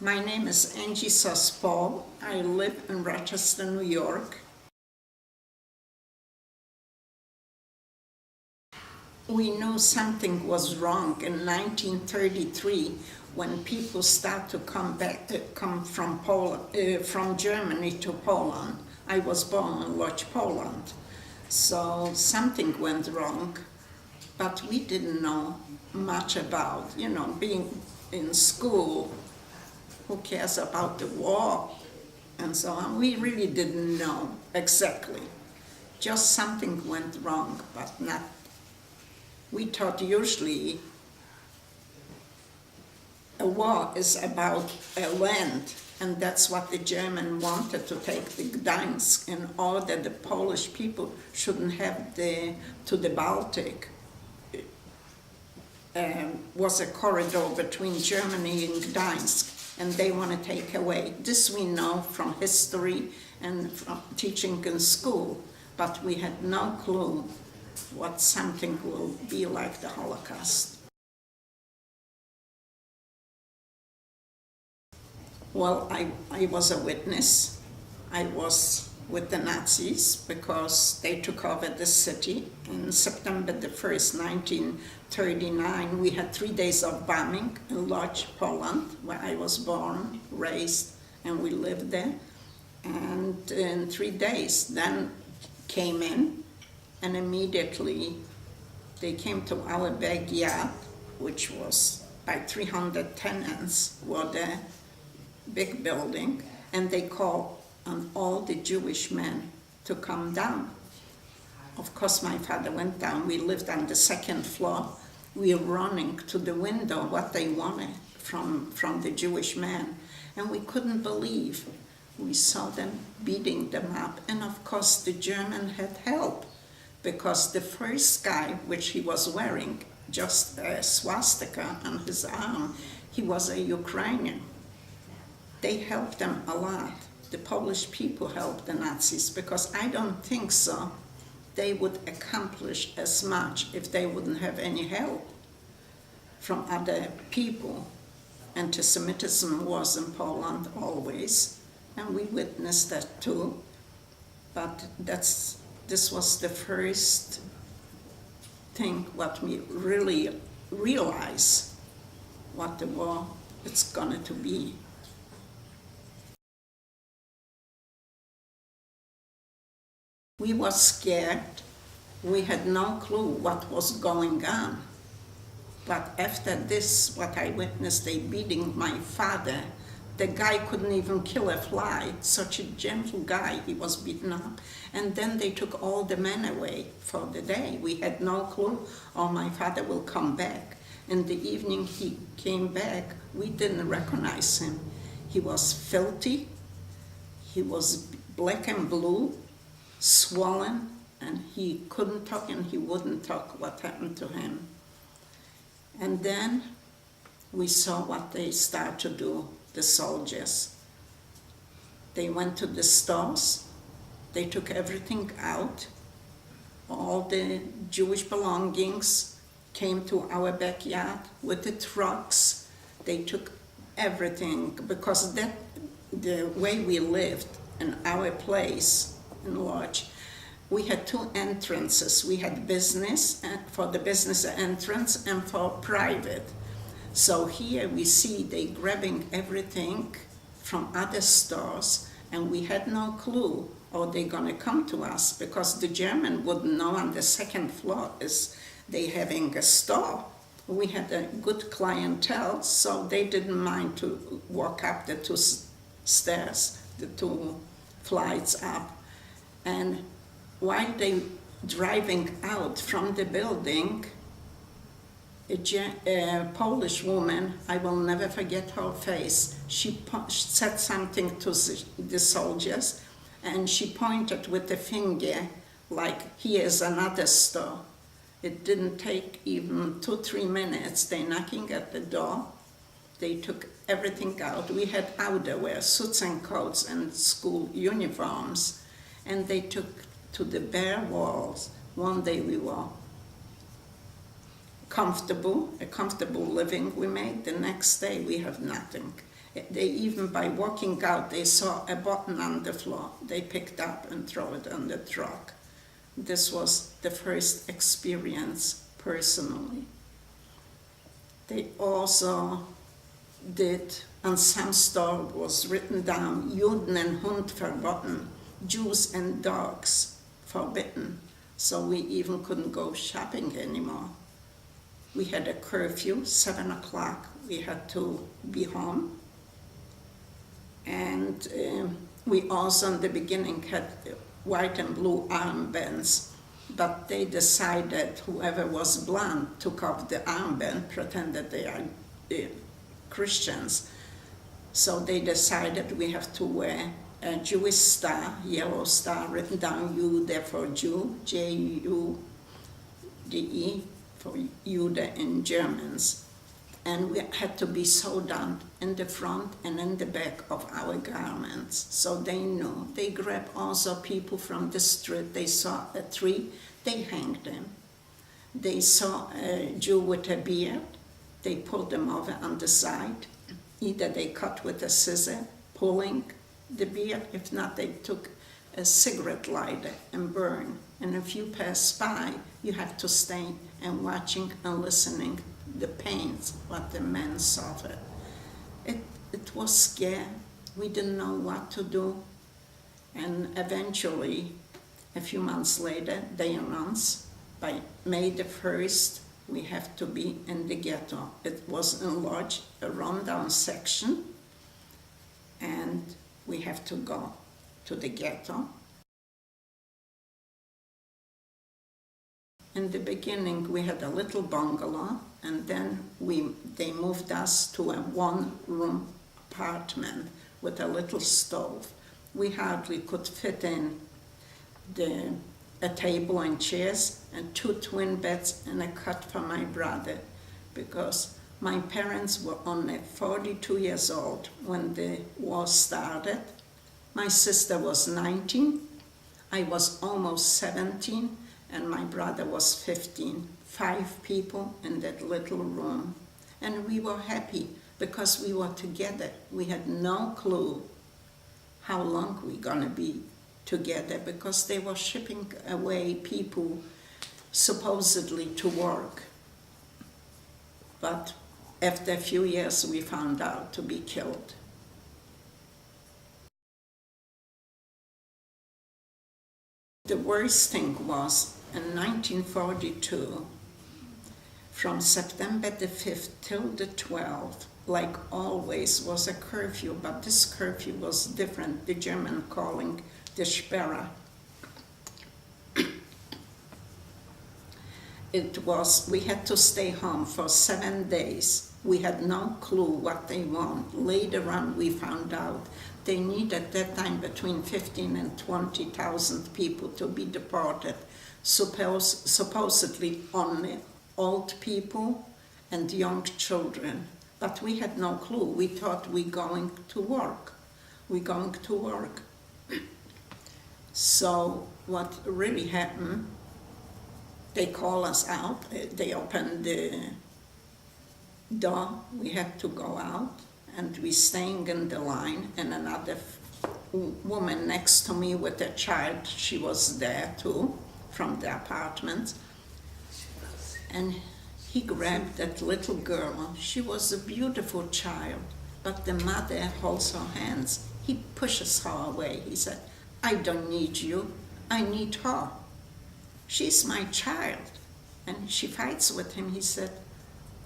My name is Angie'S Paull. I live in Rochester, New York. We knew something was wrong in 1933 when people start to come from Germany to Poland. I was born in Lodz, Poland, so something went wrong, but we didn't know much about, being in school. Who cares about the war and so on? We really didn't know exactly. Just something went wrong, but not. We thought usually a war is about a land, and that's what the German wanted, to take the Gdańsk in order the Polish people shouldn't have to the Baltic. Was a corridor between Germany and Gdańsk, and they want to take away. This we know from history and from teaching in school, but we had no clue what something will be like the Holocaust. Well, I was a witness. I was with the Nazis because they took over the city. On September the 1st, 1939, we had 3 days of bombing in Lodz, Poland, where I was born, raised, and we lived there. And in 3 days, then came in, and immediately they came to our backyard, which was by 300 tenants, were there, big building, and they called on all the Jewish men to come down. Of course, my father went down. We lived on the second floor. We were running to the window what they wanted from the Jewish men, and we couldn't believe. We saw them beating them up, and of course the German had help, because the first guy, which he was wearing just a swastika on his arm, he was a Ukrainian. They helped them a lot. The Polish people helped the Nazis, because I don't think so they would accomplish as much if they wouldn't have any help from other people. Anti-Semitism was in Poland always, and we witnessed that too. But this was the first thing what we really realize what the war is going to be. We were scared. We had no clue what was going on. But after this, what I witnessed, they beating my father. The guy couldn't even kill a fly. Such a gentle guy, he was beaten up. And then they took all the men away for the day. We had no clue, or my father will come back. In the evening he came back. We didn't recognize him. He was filthy. He was black and blue, swollen, and he couldn't talk and he wouldn't talk what happened to him. And then we saw what they started to do, the soldiers. They went to the stores, they took everything out, all the Jewish belongings came to our backyard with the trucks. They took everything, because the way we lived in our place in Lodz, we had 2 entrances. We had business, for the business entrance, and for private. So here we see they grabbing everything from other stores, and we had no clue, or they gonna come to us, because the German wouldn't know on the second floor is they having a store. We had a good clientele, so they didn't mind to walk up the 2 stairs, the 2 flights up. And while they driving out from the building, a Polish woman, I will never forget her face, she said something to the soldiers, and she pointed with the finger like, here's another store. It didn't take even 2-3 minutes. They knocking at the door. They took everything out. We had outerwear, suits and coats and school uniforms, and they took to the bare walls. One day we were a comfortable living we made. The next day we have nothing. They even, by walking out, they saw a button on the floor. They picked up and threw it on the truck. This was the first experience personally. They also did, on some store was written down, Juden und Hund verboten, Jews and dogs forbidden. So we even couldn't go shopping anymore. We had a curfew, 7 o'clock, we had to be home. And we also in the beginning had white and blue armbands, but they decided whoever was blonde took off the armband, pretended they are Christians. So they decided we have to wear a Jewish star, yellow star, written down U there for Jew, J-U-D-E, for Jude in Germans. And we had to be sewed on in the front and in the back of our garments. So they knew. They grabbed also people from the street. They saw a tree, they hanged them. They saw a Jew with a beard, they pulled them over on the side. Either they cut with a scissor, pulling the beard, if not they took a cigarette lighter and burned. And if you pass by, you have to stay and watching and listening the pains what the men suffered. It was scary. We didn't know what to do. And eventually, a few months later, they announced by May the 1st, we have to be in the ghetto. It was in Lodz, a rundown section, and we have to go to the ghetto. In the beginning, we had a little bungalow, and then they moved us to a one-room apartment with a little stove. We hardly could fit in a table and chairs and 2 twin beds and a cot for my brother, because my parents were only 42 years old when the war started. My sister was 19, I was almost 17, and my brother was 15. 5 people in that little room. And we were happy because we were together. We had no clue how long we're gonna be together, because they were shipping away people supposedly to work. But after a few years, we found out to be killed. The worst thing was, in 1942, from September the 5th till the 12th, like always, was a curfew, but this curfew was different, the German calling the Sperre. We had to stay home for 7 days. We had no clue what they want. Later on, we found out they needed at that time between 15 and 20,000 people to be deported. Supposedly only old people and young children. But we had no clue. We thought we're going to work. So what really happened, they called us out. They opened the door. We had to go out, and we staying in the line, and another woman next to me with a child, she was there too, from the apartment. And he grabbed that little girl. She was a beautiful child, but the mother holds her hands. He pushes her away. He said, "I don't need you, I need her. She's my child." And she fights with him. He said,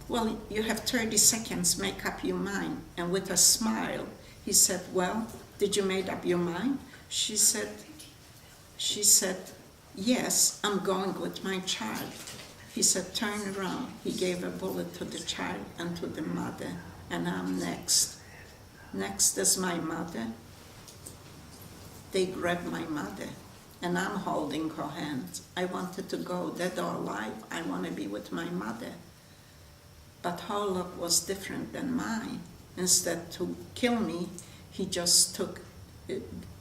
"Well, you have 30 seconds, make up your mind." And with a smile, he said, "Well, did you make up your mind?" She said, "Yes, I'm going with my child." He said, "Turn around." He gave a bullet to the child and to the mother, and I'm next. Next is my mother. They grabbed my mother, and I'm holding her hand. I wanted to go, dead or alive, I want to be with my mother. But her luck was different than mine. Instead to kill me, he just took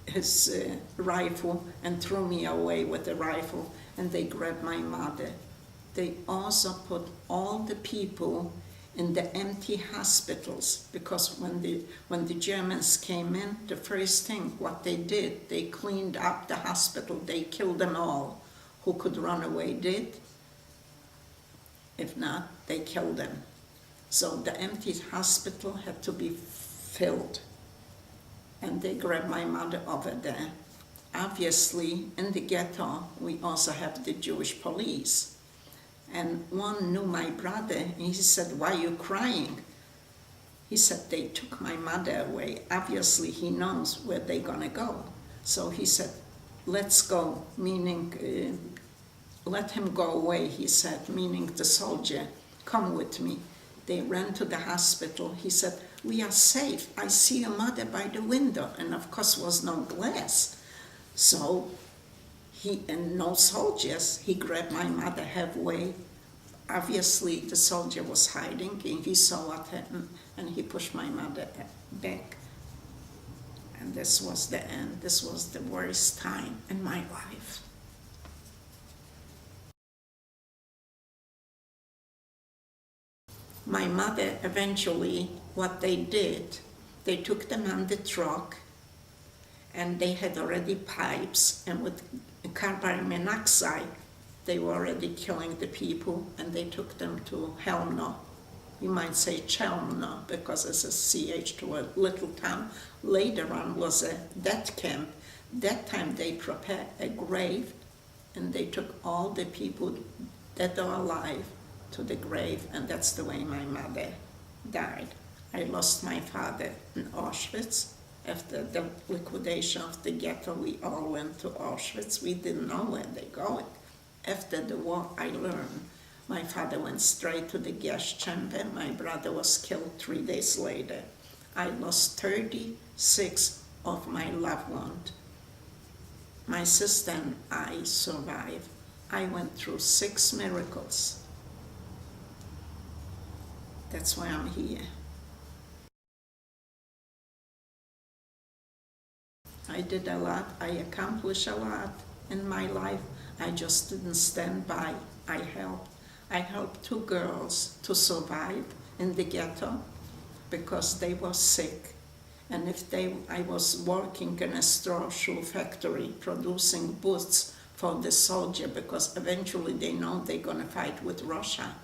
his rifle and threw me away with the rifle, and they grabbed my mother. They also put all the people in the empty hospitals, because when the Germans came in, the first thing what they did, they cleaned up the hospital. They killed them all. Who could run away did. If not, they killed them. So the empty hospital had to be filled. And they grabbed my mother over there. Obviously, in the ghetto, we also have the Jewish police. And one knew my brother, and he said, "Why are you crying?" He said, "They took my mother away." Obviously, he knows where they're gonna go. So he said, "Let's go," meaning, let him go away, he said, meaning the soldier, "Come with me." They ran to the hospital. He said, "We are safe. I see your mother by the window." And of course, was no glass. So and no soldiers, he grabbed my mother halfway. Obviously, the soldier was hiding, and he saw what happened, and he pushed my mother back. And this was the end. This was the worst time in my life. My mother, eventually, what they did, they took them on the truck, and they had already pipes, and with carbon monoxide, they were already killing the people, and they took them to Helmno. You might say Chelmno, because it's a CH to a little town. Later on was a death camp. That time they prepared a grave, and they took all the people dead or alive to the grave, and that's the way my mother died. I lost my father in Auschwitz. After the liquidation of the ghetto, we all went to Auschwitz. We didn't know where they're going. After the war, I learned my father went straight to the gas chamber. My brother was killed 3 days later. I lost 36 of my loved ones. My sister and I survived. I went through 6 miracles. That's why I'm here. I did a lot. I accomplished a lot in my life. I just didn't stand by. I helped. I helped 2 girls to survive in the ghetto because they were sick. And I was working in a straw shoe factory producing boots for the soldier, because eventually they know they're gonna fight with Russia.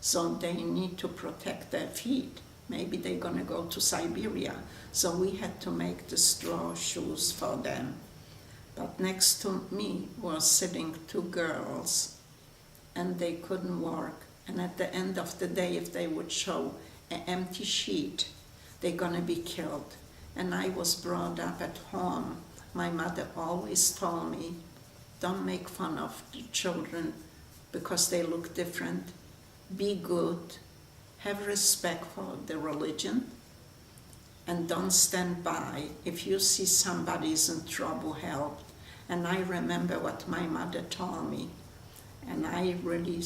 So they need to protect their feet. Maybe they're gonna go to Siberia. So we had to make the straw shoes for them. But next to me was sitting 2 girls, and they couldn't work. And at the end of the day, if they would show an empty sheet, they're gonna be killed. And I was brought up at home. My mother always told me, don't make fun of the children because they look different. Be good, have respect for the religion, and don't stand by. If you see somebody's in trouble, help. And I remember what my mother told me, and I really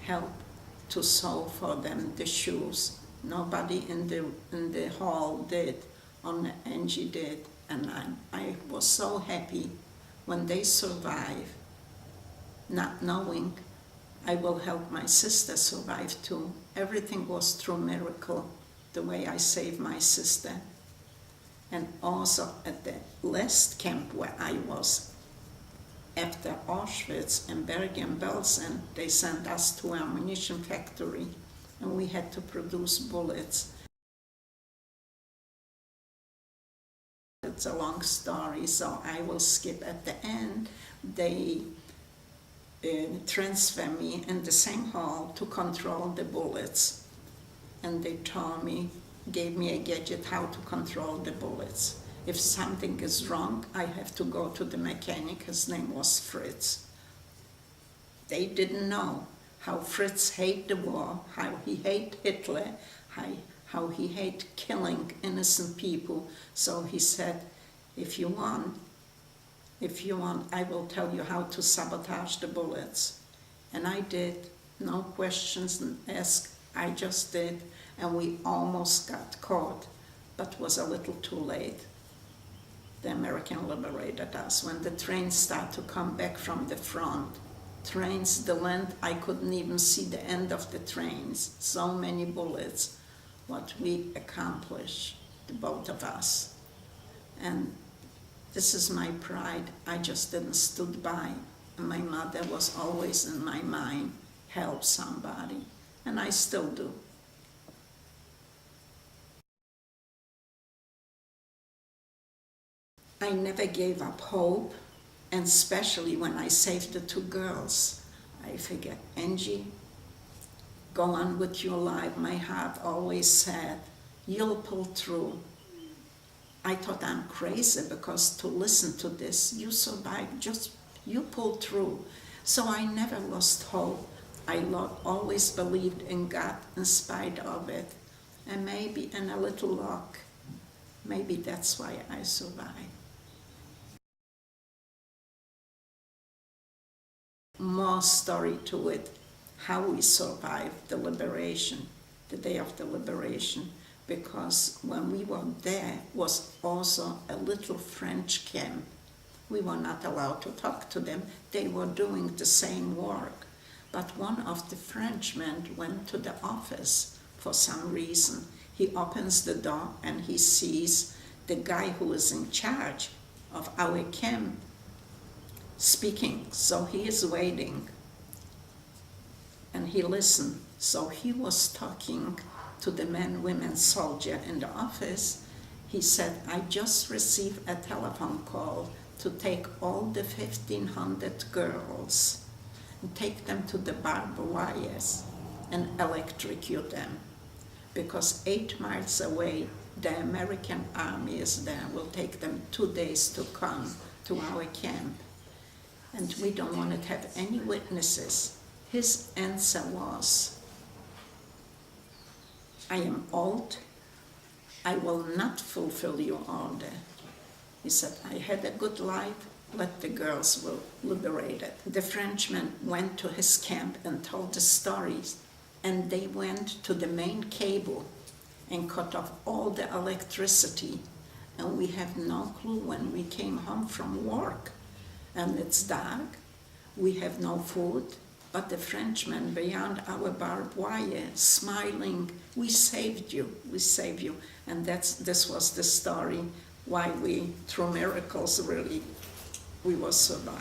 helped to sew for them the shoes. Nobody in the hall did, only Angie did, and I was so happy when they survived, not knowing I will help my sister survive too. Everything was through miracle, the way I saved my sister. And also at the last camp where I was, after Auschwitz and Bergen-Belsen, they sent us to an ammunition factory, and we had to produce bullets. It's a long story, so I will skip at the end. They transfer me in the same hall to control the bullets, and they told me, gave me a gadget how to control the bullets. If something is wrong, I have to go to the mechanic. His name was Fritz. They didn't know how Fritz hated the war, how he hated Hitler, how he hated killing innocent people. So he said, if you want, I will tell you how to sabotage the bullets. And I did, no questions asked, I just did, and we almost got caught, but was a little too late. The American liberated us. When the train started to come back from the front, trains, the length, I couldn't even see the end of the trains. So many bullets, what we accomplished, the both of us. And this is my pride. I just didn't stood by. And my mother was always in my mind, help somebody. And I still do. I never gave up hope, and especially when I saved the two girls. I figured, Angie, go on with your life. My heart always said, you'll pull through. I thought I'm crazy because to listen to this, you survived, just you pulled through. So I never lost hope. I always believed in God in spite of it. And maybe in a little luck, maybe that's why I survived. More story to it, how we survived the liberation, the day of the liberation, because when we were there was also a little French camp. We were not allowed to talk to them. They were doing the same work. But one of the Frenchmen went to the office for some reason. He opens the door and he sees the guy who is in charge of our camp speaking. So he is waiting and he listened. So he was talking to the men, women, soldier in the office. He said, I just received a telephone call to take all the 1,500 girls and take them to the barbed wires and electrocute them. Because 8 miles away, the American army is there, will take them 2 days to come to our camp. And we don't want to have any witnesses. His answer was, I am old, I will not fulfill your order. He said, I had a good life, let the girls will liberate it. The Frenchman went to his camp and told the stories, and they went to the main cable and cut off all the electricity. And we have no clue when we came home from work. And it's dark, we have no food, but the Frenchman beyond our barbed wire, smiling, we saved you, we saved you. And this was the story why we, through miracles, really, we will survive.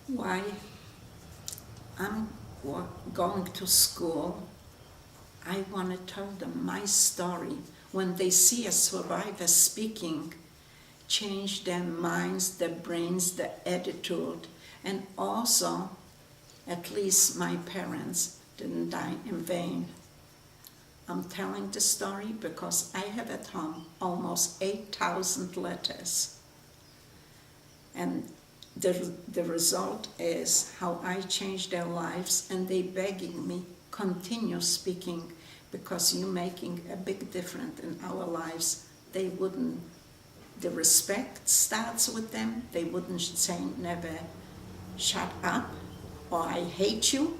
Why I'm going to school, I want to tell them my story. When they see a survivor speaking, change their minds, their brains, their attitude. And also, at least my parents didn't die in vain. I'm telling the story because I have at home almost 8,000 letters. And the result is how I changed their lives, and they begging me, continue speaking, because you're making a big difference in our lives. They wouldn't, the respect starts with them. They wouldn't say never shut up or I hate you.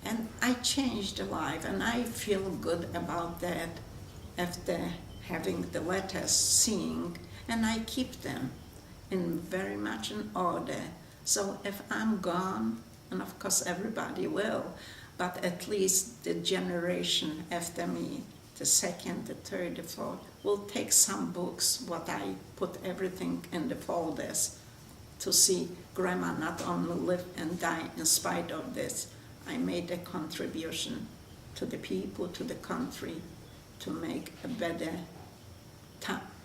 And I changed their life, and I feel good about that after having the letters, seeing, and I keep them in very much in order. So if I'm gone, and of course everybody will, but at least the generation after me, the second, the third, the fourth, will take some books, what I put everything in the folders, to see Grandma not only live and die in spite of this. I made a contribution to the people, to the country, to make a better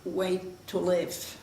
way to live.